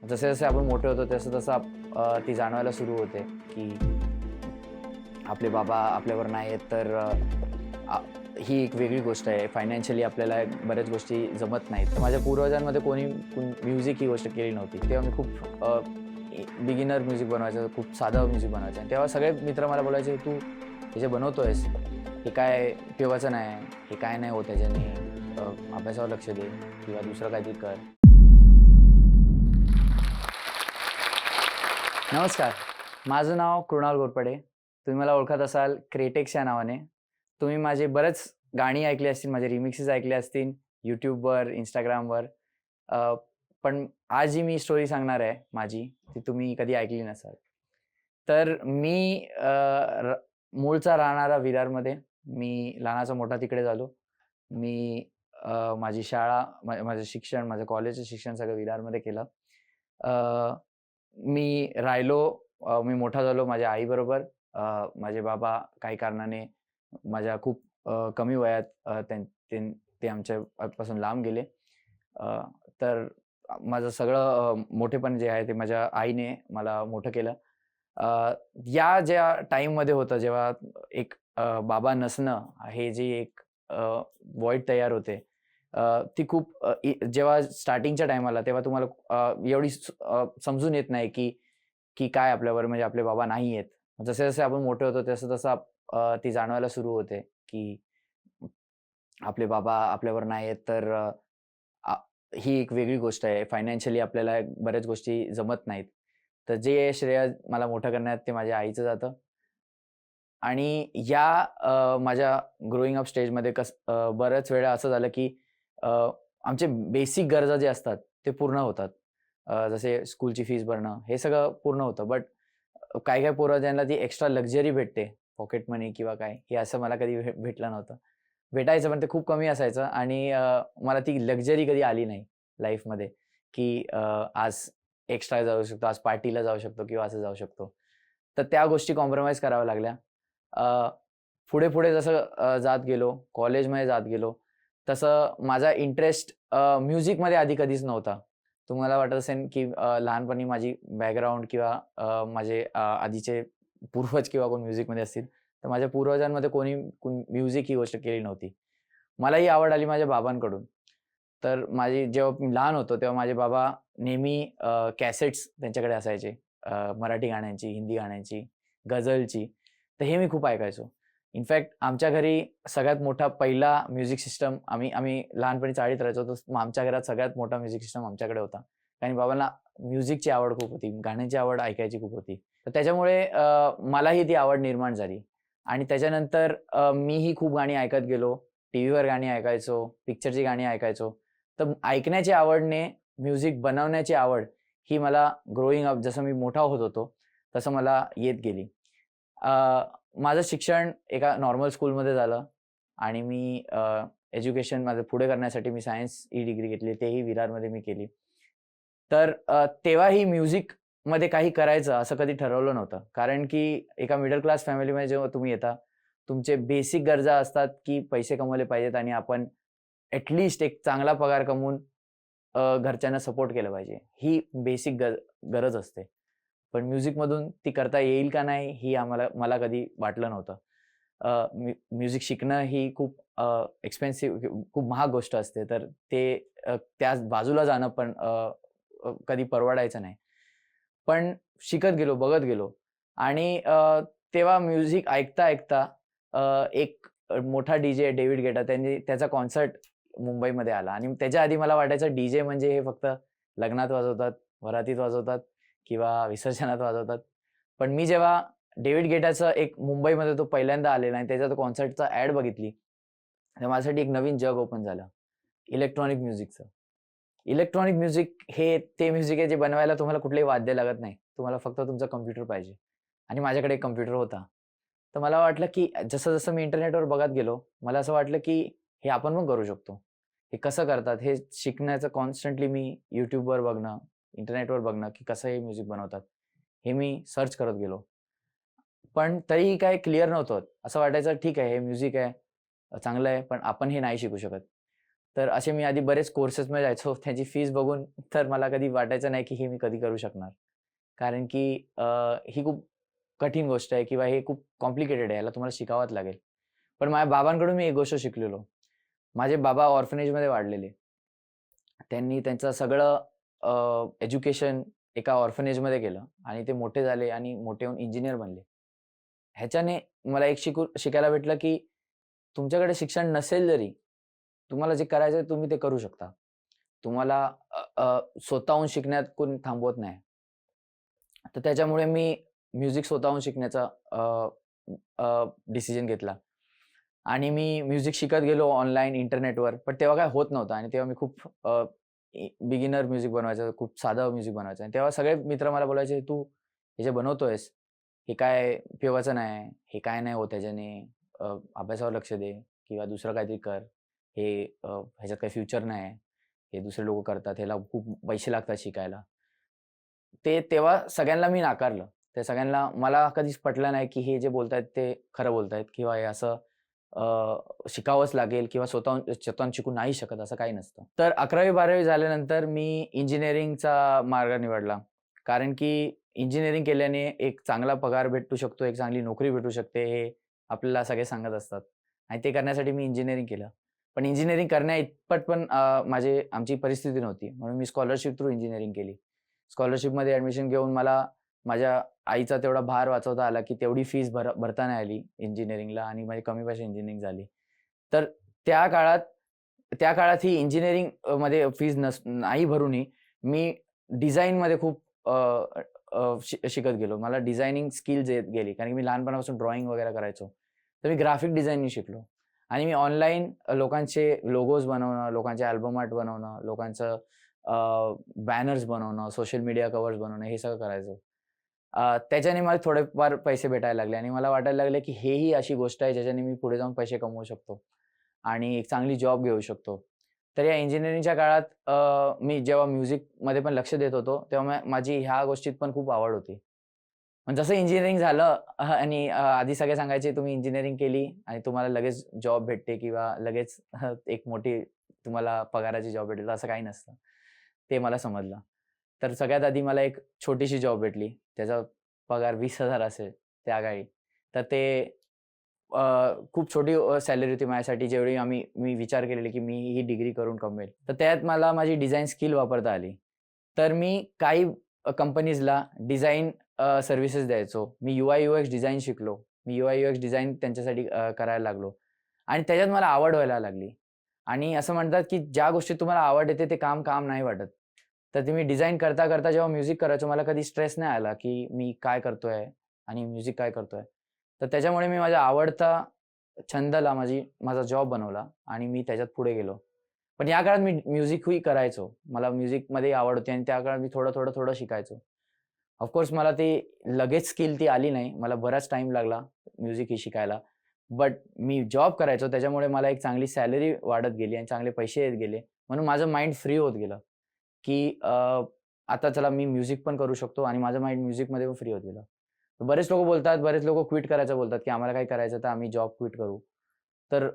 जसे जसे आपण मोठे होतो तसं तसं ती जाणवायला सुरू होते की आपले बाबा आपल्यावर नाही आहेत तर ही एक वेगळी गोष्ट आहे. फायनान्शियली आपल्याला बऱ्याच गोष्टी जमत नाहीत. तर माझ्या पूर्वजांमध्ये कोणी म्युझिक ही गोष्ट केली नव्हती. तेव्हा मी खूप बिगिनर म्युझिक बनवायचं, खूप साधं म्युझिक बनवायचं आणि तेव्हा सगळे मित्र मला बोलायचे, "तू हे जे बनवतोयस हे काय उपयोगाचं नाही, हे काय नाही होत ह्याच्याने, अभ्यासावर लक्ष दे किंवा दुसरं काहीतरी कर." नमस्कार, माझं नाव कृणाल घोरपडे. तुम्ही मला ओळखत असाल क्रिएटेक्स या नावाने. तुम्ही माझे बरेच गाणी ऐकली असतील, माझे रिमिक्सेस ऐकले असतील YouTubeवर, Instagramवर. अ, पण आज जी मी स्टोरी सांगणार आहे माझी, ती तुम्ही कधी ऐकली नसाल. तर मी मूळचा राहणारा विरारमध्ये. मी लहानाचा मोठा तिकडे झालो. मी माझी शाळा, माझं शिक्षण, माझं कॉलेजचं शिक्षण सगळं विरारमध्ये केलं. अ, मी राहिलो, मी मोठा झालो माझ्या आईबरोबर. माझे बाबा काही कारणाने माझ्या खूप कमी वयात ते आमच्यापासून लांब गेले. अ, तर माझं सगळं मोठेपण जे आहे ते माझ्या आईने मला मोठं केलं. या ज्या टाईममध्ये होतं जेव्हा एक बाबा नसणं हे जे एक व्हॉइड तयार होते. ती खूप जेव्हा स्टार्टिंगच्या टाईमाला तेव्हा तुम्हाला एवढी समजून येत नाही की काय आपल्यावर म्हणजे आपले बाबा नाही आहेत. जसे-जसे आपण मोठे होतो तसं-तसं ती जाणवायला सुरू होते की आपले बाबा आपल्यावर नाही आहेत तर आ ही एक वेगळी गोष्ट आहे. फायनान्शियली आपल्याला बऱ्याच गोष्टी जमत नाहीत. तर जे श्रेय मला मोठं करण्यात ते माझ्या आईचं जातं. आणि या माझ्या ग्रोइंग अप स्टेजमध्ये बऱ्याच वेळा असं झालं की अ, आमचे बेसिक गरजा जे असतात ते पूर्ण होतात. जसे स्कूलची फीस भरणं हे सगळं पूर्ण होतं. बट काही-काही पोरं ज्यांना ती एक्स्ट्रा लक्झरी भेटते, पॉकेट मनी किंवा काय, हे असं मला कधी भेटलं नव्हतं. भेटायचं पण ते खूप कमी असायचं आणि मला ती लक्झरी कधी आली नाही लाईफमध्ये, की आज एक्स्ट्रा जाऊ शकतो, आज पार्टीला जाऊ शकतो किंवा असं जाऊ शकतो. तर त्या गोष्टी कॉम्प्रोमाईज कराव्या लागल्या. अ, पुढे-पुढे जसं जात गेलो, कॉलेजमध्ये जात गेलो, तसं माझा इंटरेस्ट म्युझिकमध्ये आधी कधीच नव्हता. तुम्हाला वाटत असेल, की लहानपणी माझी बॅकग्राऊंड किंवा माझे आधीचे पूर्वज किंवा कोण म्युझिकमध्ये असतील, तर माझ्या पूर्वजांमध्ये कोणी म्युझिक ही गोष्ट केली नव्हती. मला ही आवड आली माझ्या बाबांकडून. तर जेव्हा मी लहान होतो, तेव्हा माझे बाबा नेहमी कॅसेट्स त्यांच्याकडे असायचे. मराठी गाण्यांची, हिंदी गाण्यांची, गझलची. तर हे मी खूप ऐकायचो. इनफॅक्ट आमच्या घरी सगळ्यात मोठा पहिला म्युझिक सिस्टम आम्ही आम्ही लहानपणी चाळीत राहायचो, तर मग आमच्या घरात सगळ्यात मोठा म्युझिक सिस्टम आमच्याकडे होता. कारण बाबांना म्युझिकची आवड खूप होती, गाण्याची आवड ऐकायची खूप होती. तर त्याच्यामुळे मलाही ती आवड निर्माण झाली आणि त्याच्यानंतर मीही खूप गाणी ऐकत गेलो. टीव्हीवर गाणी ऐकायचो, पिक्चरची गाणी ऐकायचो. तर ऐकण्याची आवडने म्युझिक बनवण्याची आवड ही मला ग्रोइंग अप जसं मी मोठा होत होतो, तसं मला येत गेली. अ, माझं शिक्षण एका नॉर्मल स्कूलमध्ये झालं आणि मी एज्युकेशन माझं पुढे करण्यासाठी मी सायन्स ही डिग्री घेतली. तेही विरारमध्ये मी केली. तर तेव्हाही म्युझिकमध्ये काही करायचं असं कधी ठरवलं नव्हतं. कारण की एका मिडल क्लास फॅमिलीमध्ये जेव्हा तुम्ही येता, तुमचे बेसिक गरजा असतात की पैसे कमवले पाहिजेत आणि आपण एक चांगला पगार कमवून घरच्यांना सपोर्ट केलं पाहिजे. ही बेसिक गरज असते. पण म्युझिकमधून ती करता येईल का नाही ही मला कधी वाटलं नव्हतं. म्युझिक शिकणं ही खूप एक्सपेन्सिव्ह खूप महाग गोष्ट असते. तर ते त्या बाजूला जाणं पण कधी परवडायचं नाही. पण शिकत गेलो, बघत गेलो आणि तेव्हा म्युझिक ऐकता-ऐकता एक मोठा डी-जे डेव्हिड गेटा त्याचा कॉन्सर्ट मुंबईमध्ये आला आणि त्याच्या आधी मला वाटायचं डी-जे म्हणजे हे फक्त लग्नात वाजवतात, वरातीत वाजवतात किंवा विसर्जनात वाजवतात. पण मी जेव्हा डेव्हिड गेटाचं एक मुंबईमध्ये तो पहिल्यांदा आलेला आणि त्याच्या कॉन्सर्टचा ॲड बघितली, तर माझ्यासाठी एक नवीन जग ओपन झालं. इलेक्ट्रॉनिक म्युझिकचं. इलेक्ट्रॉनिक म्युझिक हे ते म्युझिक आहे जे बनवायला तुम्हाला कुठलंही वाद्य लागत नाही. तुम्हाला फक्त तुमचा कॉम्प्युटर पाहिजे आणि माझ्याकडे एक कॉम्प्युटर होता. तर मला वाटलं, की जसं-जसं मी इंटरनेटवर बघत गेलो, मला असं वाटलं, की हे आपण पण करू शकतो. हे कसं करतात हे शिकण्याचं कॉन्स्टंटली मी YouTubeवर बघणं, इंटरनेटवर बघणं, की कसं हे म्युझिक बनवतात. हे मी सर्च करत गेलो. पण तरीही काही क्लिअर नव्हतं. असं वाटायचं ठीक आहे, हे म्युझिक आहे, चांगलं आहे, पण आपण हे नाही शिकू शकत. तर असे मी आधी बरेच कोर्सेसमध्ये जायचो. त्याची फीस बघून तर मला कधी वाटायचं नाही की हे मी कधी करू शकणार. कारण की ही खूप कठीण गोष्ट आहे किंवा हे खूप कॉम्प्लिकेटेड आहे. याला तुम्हाला शिकावंच लागेल. पण माझ्या बाबांकडून मी एक गोष्ट शिकलेलो. माझे बाबा ऑर्फनेजमध्ये वाढलेले. त्यांनी त्यांचं सगळं एज्युकेशन एका ऑर्फनेजमध्ये केलं आणि ते मोठे झाले आणि मोठे होऊन इंजिनिअर बनले. ह्याच्याने मला एक शिकायला भेटलं की तुमच्याकडे शिक्षण नसेल जरी, तुम्हाला जे करायचंय तुम्ही ते करू शकता. तुम्हाला अ, अ, स्वतःहून शिकण्यात कोणी थांबवत नाही. तर त्याच्यामुळे मी म्युझिक स्वतःहून शिकण्याचा डिसिजन घेतला आणि मी म्युझिक शिकत गेलो ऑनलाईन इंटरनेटवर. पण तेव्हा काय होत नव्हतं आणि तेव्हा मी खूप बिगिनर म्युझिक बनवायचं, खूप साधं म्युझिक बनवायचं आणि तेव्हा सगळे मित्र मला बोलायचे, "तू हे जे बनवतोयस, हे काय उपयोगाचं नाही. हे काय नाही होत ह्याच्याने. अभ्यासावर लक्ष दे किंवा दुसरं काहीतरी कर. हे ह्याच्यात काही फ्युचर नाही. हे दुसरे लोकं करतात. ह्याला खूप पैसे लागतात शिकायला." ते तेव्हा सगळ्यांना मी नाकारलं. त्या सगळ्यांना मला कधीच पटलं नाही, की हे जे बोलतायत ते खरं बोलतायत किंवा हे असं शिकावंच लागेल किंवा स्वतःहून शिकू नाही शकत असं काही नसतं. तर 11वी-12वी झाल्यानंतर मी इंजिनिअरिंगचा मार्ग निवडला. कारण की इंजिनिअरिंग केल्याने एक चांगला पगार भेटू शकतो, एक चांगली नोकरी भेटू शकते, हे आपल्याला सगळे सांगत असतात आणि ते करण्यासाठी मी इंजिनिअरिंग केलं. पण इंजिनिअरिंग करण्याइतपत पण आमची परिस्थिती नव्हती. म्हणून मी स्कॉलरशिप थ्रू इंजिनिअरिंग केली. स्कॉलरशिपमध्ये ॲडमिशन घेऊन मला माझ्या आईचा तेवढा भार वाचवता आला, की तेवढी फीस भरता नाही आली इंजिनिअरिंगला आणि माझी कमी पैशात इंजिनिअरिंग झाली. तर त्या काळात त्या काळात ही इंजिनिअरिंग मध्ये फीज नाही भरूनही मी डिझाइनमध्ये खूप अ, अ, शिकत गेलो. मला डिझायनिंग स्किल्स येत गेली. कारण की मी लहानपणापासून ड्रॉइंग वगैरे करायचो. तर मी ग्राफिक डिझायनिंग शिकलो आणि मी ऑनलाईन लोकांचे लोगोज बनवणं, लोकांचे अल्बम आर्ट बनवणं, लोकांचं बॅनर्स बनवणं, सोशल मीडिया कव्हर्स बनवणं हे सगळं करायचो. त्याच्याने मला थोडेफार पैसे भेटायला लागले आणि मला वाटायला लागले, की हेही अशी गोष्ट आहे ज्याच्याने मी पुढे जाऊन पैसे कमवू शकतो आणि एक चांगली जॉब घेऊ शकतो. तर या इंजिनिअरिंगच्या काळात मी जेव्हा म्युझिकमध्ये पण लक्ष देत होतो, तेव्हा माझी ह्या गोष्टीत पण खूप आवड होती. पण जसं इंजिनिअरिंग झालं आणि आधी सगळे सांगायचे, "तुम्ही इंजिनिअरिंग केली आणि तुम्हाला लगेच जॉब भेटते किंवा लगेच एक मोठी तुम्हाला पगाराची जॉब भेटेल." असं काही नसतं. ते मला समजलं. तर सगळ्यात आधी मला एक छोटीशी जॉब भेटली. त्याचा पगार 20,000 असेल त्या काळी. तर ते खूप छोटी सॅलरी होती माझ्यासाठी जेवढी मी विचार केलेली, की मी ही डिग्री करून कमवेल. तर त्यात मला माझी डिझाइन स्किल वापरता आली. तर मी काही कंपनीजला डिझाइन सर्व्हिसेस द्यायचो. मी यू-आय-यू-एक्स डिझाइन शिकलो. मी यू-आय-यू-एक्स डिझाइन त्यांच्यासाठी करायला लागलो आणि त्याच्यात मला आवड व्हायला लागली. आणि असं म्हणतात, की ज्या गोष्टीत तुम्हाला आवड येते ते काम काम नाही वाटत. तर ते मी डिझाइन करता जेव्हा म्युझिक करायचो मला कधी स्ट्रेस नाही आला, की मी काय करतोय आणि म्युझिक काय करतोय. तर त्याच्यामुळे मी माझ्या आवडता छंदला माझा जॉब बनवला आणि मी त्याच्यात पुढे गेलो. पण या काळात मी म्युझिकही करायचो. मला म्युझिकमध्ये आवड होती आणि त्या काळात मी थोडं शिकायचो. ऑफकोर्स मला ते लगेच स्किल ती आली नाही. मला बराच टाईम लागला म्युझिक ही शिकायला. बट मी जॉब करायचो त्याच्यामुळे मला एक चांगली सॅलरी वाढत गेली आणि चांगले पैसे येत गेले. म्हणून माझं माइंड फ्री होत गेलं, की आता चला मी म्युझिक पण करू शकतो आणि माझं माइंड म्युझिकमध्ये पण फ्री होत गेलं. बरेच लोकं क्विट करायचं बोलतात, की आम्हाला काही करायचं तर आम्ही जॉब क्विट करू. तर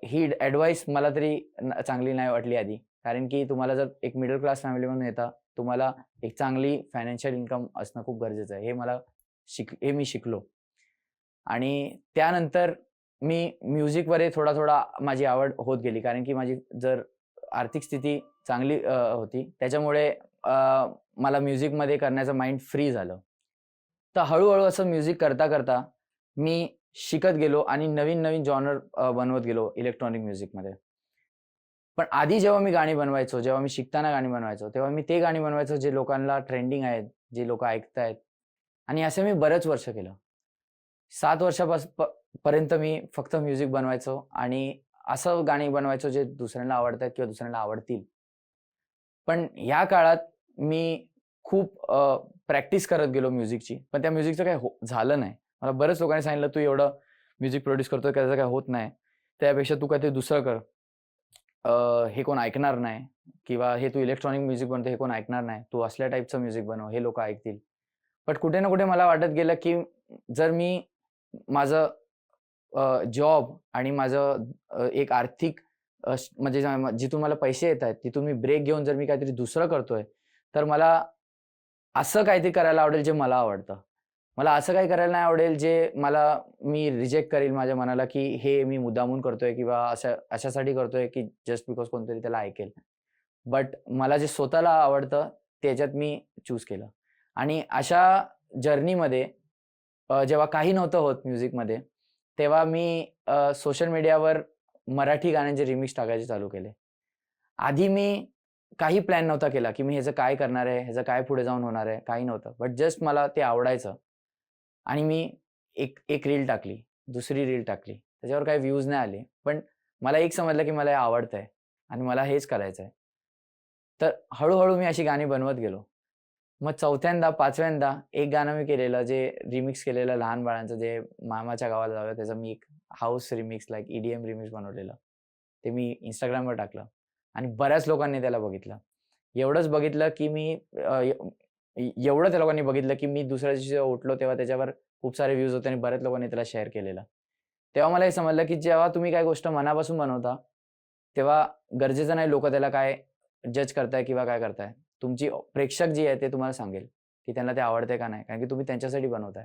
ही ॲडवाईस मला तरी चांगली नाही वाटली आधी. कारण की तुम्हाला जर एक मिडल क्लास फॅमिलीमधून येता, तुम्हाला एक चांगली फायनान्शियल इन्कम असणं खूप गरजेचं आहे. हे मी शिकलो. आणि त्यानंतर मी म्युझिकवर थोडा माझी आवड होत गेली. कारण की माझी जर आर्थिक स्थिती चांगली होती. त्याच्यामुळे मला म्युझिकमध्ये करण्याचं माइंड फ्री झालं. तर हळू असं म्युझिक करता मी शिकत गेलो आणि नवीन जॉनर बनवत गेलो इलेक्ट्रॉनिक म्युझिकमध्ये. पण आधी जेव्हा मी गाणी बनवायचो, जेव्हा मी शिकताना गाणी बनवायचो, तेव्हा मी ते गाणी बनवायचो जे लोकांना ट्रेंडिंग आहेत, जे लोकं ऐकतायत आणि असं मी बरेच वर्ष केलं. 7 पर्यंत मी फक्त म्युझिक बनवायचो आणि असं गाणी बनवायचो जे दुसऱ्यांना आवडतायत किंवा दुसऱ्यांना आवडतील. पण ह्या काळात मी खूप प्रॅक्टिस करत गेलो म्युझिकची. पण त्या म्युझिकचं काही झालं नाही. मला बऱ्याच लोकांनी सांगितलं, "तू एवढं म्युझिक प्रोड्यूस करतोय, त्याचं काही होत नाही. त्यापेक्षा तू काहीतरी दुसरं कर. हे कोण ऐकणार नाही किंवा हे तू इलेक्ट्रॉनिक म्युझिक बनवतो, हे कोण ऐकणार नाही. तू असल्या टाईपचं म्युझिक बनव, हे लोकं ऐकतील." बट कुठे ना कुठे मला वाटत गेलं, की जर मी माझं जॉब आणि माझं एक आर्थिक म्हणजे जिथून मला पैसे येत आहेत तिथून मी ब्रेक घेऊन जर मी काहीतरी दुसरं करतोय, तर मला असं काहीतरी करायला आवडेल जे मला आवडतं. मला असं काही करायला नाही आवडेल जे मी रिजेक्ट करेल माझ्या मनाला, की हे मी मुद्दामून करतोय किंवा अशासाठी करतोय की जस्ट बिकॉज कोणतरी त्याला ऐकेल. बट मला जे स्वतःला आवडतं त्याच्यात मी चूज केलं. आणि अशा जर्नीमध्ये जेव्हा काही नव्हतं होत म्युझिकमध्ये, तेव्हा मी सोशल मीडियावर मराठी गाण्यांचे रिमिक्स टाकायचे चालू केले. आधी मी काही प्लॅन नव्हता केला, की मी ह्याचं काय करणार आहे, ह्याचं काय पुढे जाऊन होणार आहे, काही नव्हतं. बट जस्ट मला ते आवडायचं आणि मी एक एक रील टाकली, दुसरी रील टाकली. त्याच्यावर काही व्ह्यूज नाही आले. पण मला एक समजलं, की मला हे आवडतंय आणि मला हेच करायचंय. तर हळू मी अशी गाणी बनवत गेलो. मग 4थ्यांदा, 5व्यांदा एक गाणं मी केलेलं जे रिमिक्स केलेलं लहान बाळांचं जे मामाच्या गावाला जाऊया त्याचं मी एक house remix like EDM remix बनवलेलं. ते मी Instagramवर टाकलं आणि बऱ्याच लोकांनी त्याला बघितलं. एवढंच बघितलं की मी एवढं त्या लोकांनी बघितलं की मी दुसऱ्या दिवशी जेव्हा उठलो तेव्हा त्याच्यावर खूप सारे व्ह्यूज होते आणि बऱ्याच लोकांनी त्याला शेअर केलेलं. तेव्हा मला हे समजलं की जेव्हा तुम्ही काही गोष्ट मनापासून बनवता, तेव्हा गरजेचं नाही लोकं त्याला काय जज करताय किंवा काय करताय. तुमची प्रेक्षक जी आहे ते तुम्हाला सांगेल, की त्यांना ते आवडतंय का नाही. कारण की तुम्ही त्यांच्यासाठी बनवताय.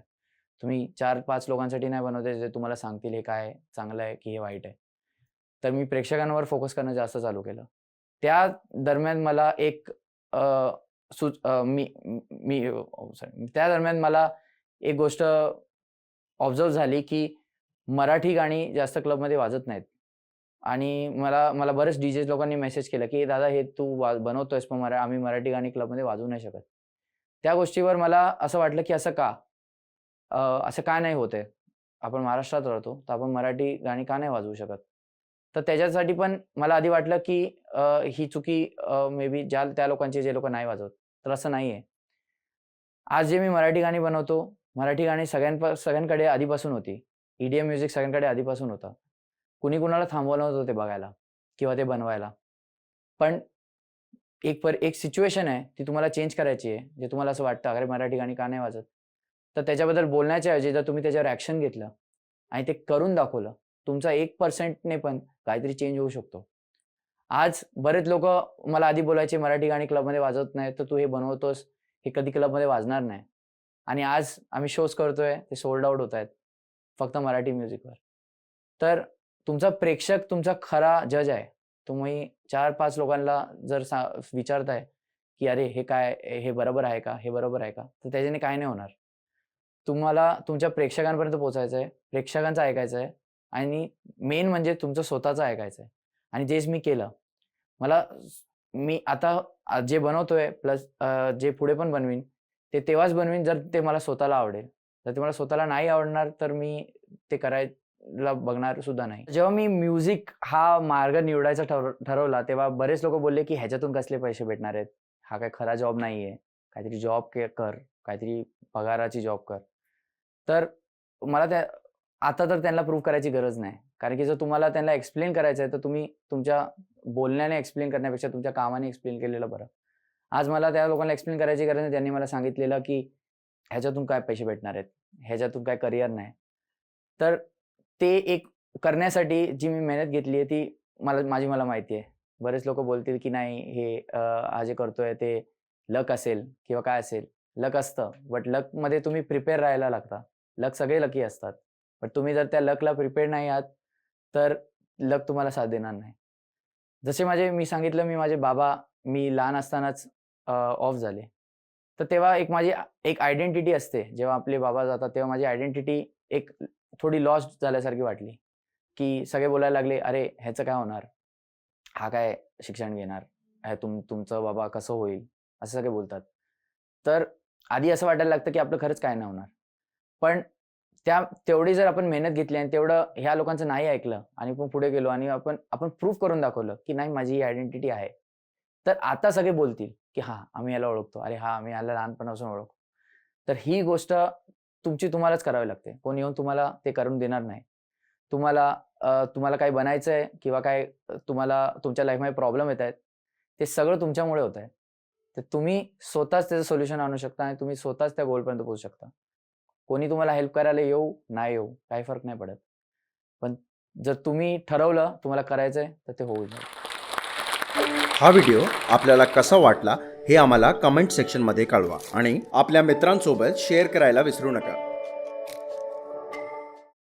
तुम्ही 4-5 लोकांसाठी नाही बनवताय जे तुम्हाला सांगतील हे काय चांगलं आहे की हे वाईट आहे. तर मी प्रेक्षकांवर फोकस करणं जास्त चालू केलं. त्या दरम्यान मला एक अ, सुच अ, मी मी सॉरी त्या दरम्यान मला एक गोष्ट ऑब्झर्व्ह झाली, की मराठी गाणी जास्त क्लबमध्ये वाजत नाहीत. आणि मला मला बरेच डी-जेज लोकांनी मेसेज केला, की "दादा हे तू बनवतोयस पण आम्ही मराठी गाणी क्लबमध्ये वाजवू नाही शकत." त्या गोष्टीवर मला असं वाटलं, की असं का? असं का नाही होत आहे? आपण महाराष्ट्रात राहतो, तर आपण मराठी गाणी का नाही वाजवू शकत? तर त्याच्यासाठी पण मला आधी वाटलं, की ही चुकी मे बी त्या लोकांची जे लोकं नाही वाजवत. तर असं नाहीये. आज जे मी मराठी गाणी बनवतो, मराठी गाणी सगळ्यांकडे आधीपासून होती. EDM म्युझिक सगळ्यांकडे आधीपासून होतं. कुणी कुणाला थांबवलं नव्हतं ते बघायला किंवा ते बनवायला. पण एक सिच्युएशन आहे, ती तुम्हाला चेंज करायची आहे. जे तुम्हाला असं वाटतं, "अरे, मराठी गाणी का नाही वाजत?" तर त्याच्याबद्दल बोलण्याच्या ऐवजी जर तुम्ही त्याच्यावर ॲक्शन घेतलं आणि ते करून दाखवलं, तुमचा 1% ने पण काहीतरी चेंज होऊ शकतो. आज बरेच लोकं मला आधी बोलायचे, "मराठी गाणी क्लबमध्ये वाजवत नाही, तर तू हे बनवतोस, हे कधी क्लबमध्ये वाजणार नाही." आणि आज आम्ही शोज करतोय, ते सोल्ड आउट होतायत. फक्त मराठी म्युझिकवर. तर तुमचा प्रेक्षक तुमचा खरा जज आहे. तुम्ही 4-5 लोकांना जर विचारताय, की "अरे हे काय? हे बरोबर आहे का? हे बरोबर आहे का?" तर त्याच्याने काही नाही होणार. तुम्हाला तुमच्या प्रेक्षकांपर्यंत पोहोचायचं आहे, प्रेक्षकांचं ऐकायचं आहे आणि मेन म्हणजे तुमचं स्वतःचं ऐकायचं आहे. आणि जेच मी केलं. मला मी आता जे बनवतोय प्लस जे पुढे पण बनवीन, ते तेव्हाच बनवीन जर ते मला स्वतःला आवडेल. जर ते मला स्वतःला नाही आवडणार, तर मी ते करायला बघणार सुद्धा नाही. जेव्हा मी म्युझिक हा मार्ग निवडायचा ठरवला, तेव्हा बरेच लोकं बोलले, की "ह्याच्यातून कसले पैसे भेटणार आहेत? हा काही खरा जॉब नाहीये. काहीतरी जॉब कर, काहीतरी पगाराची जॉब कर." तर मला आता तर त्यांना प्रूव्ह करायची गरज नाही. कारण की जर तुम्हाला त्यांना एक्सप्लेन करायचं आहे, तर तुम्ही तुमच्या बोलण्याने एक्सप्लेन करण्यापेक्षा तुमच्या कामाने एक्सप्लेन केलेलं बरं. आज मला त्या लोकांना एक्सप्लेन करायची गरज नाही. त्यांनी मला सांगितलेलं, की ह्याच्यातून काय पैसे भेटणार आहेत, ह्याच्यातून काय करियर नाही. तर ते एक करण्यासाठी जी मी मेहनत घेतली आहे, ती मला माहिती आहे. बरेच लोकं बोलतील, की नाही हे हा जे करतोय ते लक असेल किंवा काय असेल. लक असतं, बट लकमध्ये तुम्ही प्रिपेअर राहायला लागता. लक सगळे लकी असतात. पण तुम्ही जर त्या लकला प्रिपेअर्ड नाही आहात, तर लक तुम्हाला साथ देणार नाही. जसे मी सांगितलं मी लहान असतानाच ऑफ झाले. तर तेव्हा माझी एक आयडेंटिटी असते. जेव्हा आपले बाबा जातात, तेव्हा माझी आयडेंटिटी एक थोडी लॉस्ट झाल्यासारखी वाटली, की सगळे बोलायला लागले, "अरे, ह्याचं काय होणार? हा काय शिक्षण घेणार? तुमचं बाबा कसं होईल?" असं सगळे बोलतात. तर आधी असं वाटायला लागतं, की आपलं खरंच काय नाही होणार. पण तेवढी जर आपण मेहनत घेतली आणि तेवढं ह्या लोकांचं नाही ऐकलं आणि आपण पुढे गेलो आणि आपण आपण प्रूव्ह करून दाखवलं, की नाही माझी ही आयडेंटिटी आहे. तर आता सगळे बोलतील, की "हां, आम्ही याला ओळखतो. अरे हां, आम्ही याला लहानपणापासून ओळखतो." तर ही गोष्ट तुम्हालाच करावी लागते. कोणी येऊन तुम्हाला ते करून देणार नाही. तुम्हाला तुम्हाला काही बनायचंय किंवा काय तुम्हाला तुमच्या लाईफमध्ये प्रॉब्लेम येतायत, ते सगळं तुमच्यामुळे होतंय. तर तुम्ही स्वतःच त्याचं सोल्युशन आणू शकता आणि तुम्ही स्वतःच त्या गोलपर्यंत पोहोचू शकता. कोणी तुम्हाला हेल्प करायला येऊ, नाही येऊ, काही फरक नाही पडत. पण जर तुम्ही ठरवलं तुम्हाला करायचं आहे तर ते होईल. हा व्हिडिओ आपल्याला कसा वाटला हे आम्हाला कमेंट सेक्शनमध्ये कळवा आणि आपल्या मित्रांसोबत शेअर करायला विसरू नका.